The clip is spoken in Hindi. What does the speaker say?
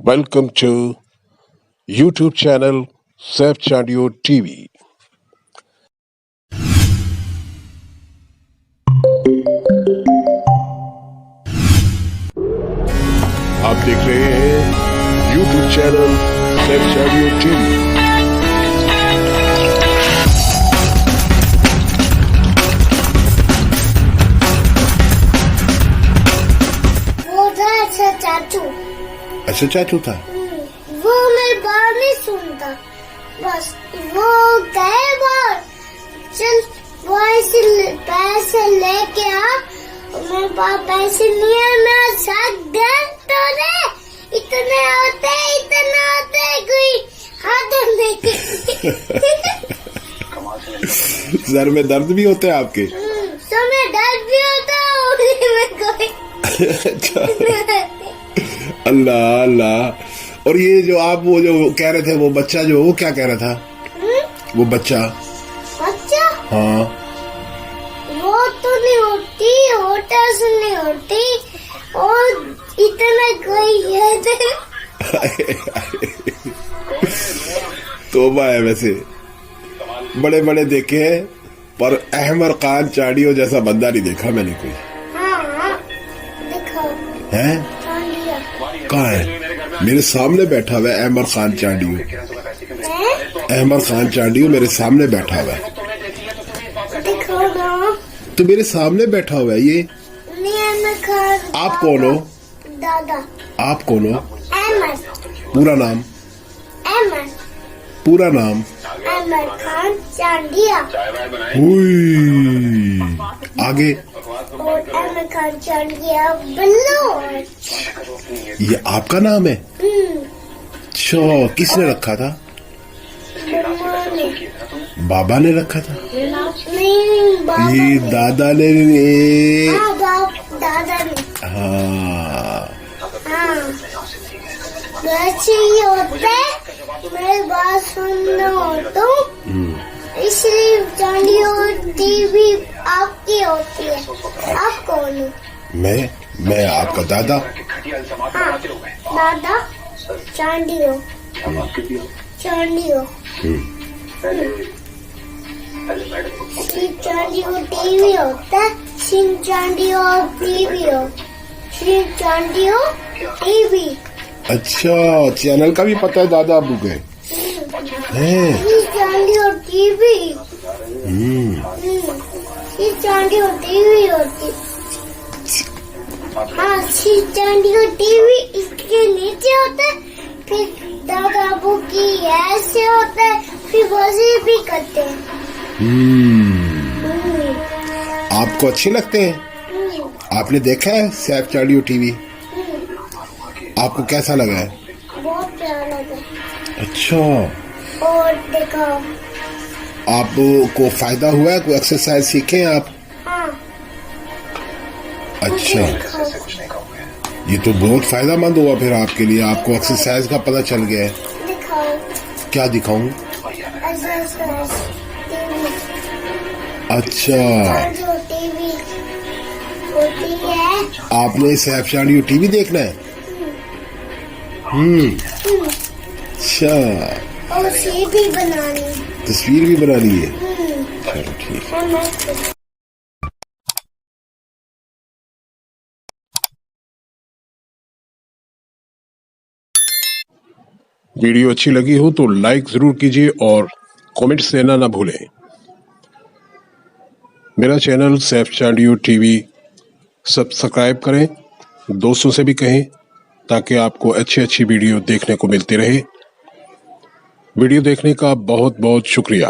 Welcome to YouTube channel Saif Chandio TV. आप देख रहे हैं YouTube channel Saif Chandio TV. वो था अच्छा चाचू। अच्छा चाचू था। वो मेरी बात नहीं सुनता, बस वो गए बाहर, चल वो ऐसे पैसे लेके आ, मेरे पास पैसे नहीं है, मेरा साथ घर तो दे, इतने होते कोई हाथ देखे। सर में दर्द भी होते हैं आपके? समय दर्द भी होता है, उंगली में कोई। अच्छा अल्लाह अल्लाह। और ये जो आप वो जो कह रहे थे वो बच्चा जो वो क्या कह रहा था? वो बच्चा हाँ वो तो नहीं होती, होटल से नहीं होती, और इतना कोई है तोबा है। वैसे बड़े बड़े देखे हैं पर अहमद खान चांडियो जैसा बंदा नहीं देखा मैंने कोई। हाँ देखो है कहाँ है? मेरे सामने बैठा हुआ है अहमद खान चांडियो। अहमद खान चांडियो मेरे सामने बैठा हुआ है। देखो ना, तो मेरे सामने बैठा हुआ है ये। आप कौन हो? दादा। आप कौन हो? अहमद। पूरा नाम? अहमद। पूरा नाम? अहमद खान चांडिया। हुई आगे? और अहमद खान चांडिया बल्लो। ये आपका नाम है? अच्छा किसने रखा था? बाबा ने रखा था? नहीं बाबा ये दादा ने। हाँ दादा ने। हाँ वैसे ही होता है, मेरी बात सुनना हो तो इसलिए चांडियो टीवी आपकी होती है। आप कौन हो? मैं आपका दादा। हाँ दादा चांडियो। चांडियो चांडियो टीवी होता है, सिंह चांडियो टीवी हो, सिंह चांडियो टीवी। अच्छा चैनल का भी पता है दादा अबू के? सिंह चांडियो टीवी। सिंह चांडियो टीवी होती। हाँ सिंह चांडियो टीवी इसके नीचे होता है, फिर दादा अबू की ऐसे होता है, फिर वैसे भी करते हैं। आपको अच्छे लगते हैं? आपने देखा है सैफ चांडियो टीवी? आपको कैसा लगा है? बहुत प्यारा लगा। अच्छा और देखो आपको फायदा हुआ है? कोई एक्सरसाइज सीखे हैं आप? हाँ अच्छा ये तो बहुत फायदेमंद हुआ फिर आपके लिए। आपको एक्सरसाइज का पता चल गया है। दिखाओ क्या दिखाऊं? Exercise TV. अच्छा जो टीवी होती है, आपने सैफ चांडियो टीवी देखना है? अच्छा और उसे भी बनानी। तस्वीर भी बनानी है? चलो ठीक है। वीडियो अच्छी लगी हो तो लाइक जरूर कीजिए और कमेंट्स देना ना भूलें। मेरा channel Saif Chandio TV subscribe करें, दोस्तों से भी कहें ताकि आपको अच्छी अच्छी वीडियो देखने को मिलती रहे। वीडियो देखने का बहुत बहुत शुक्रिया।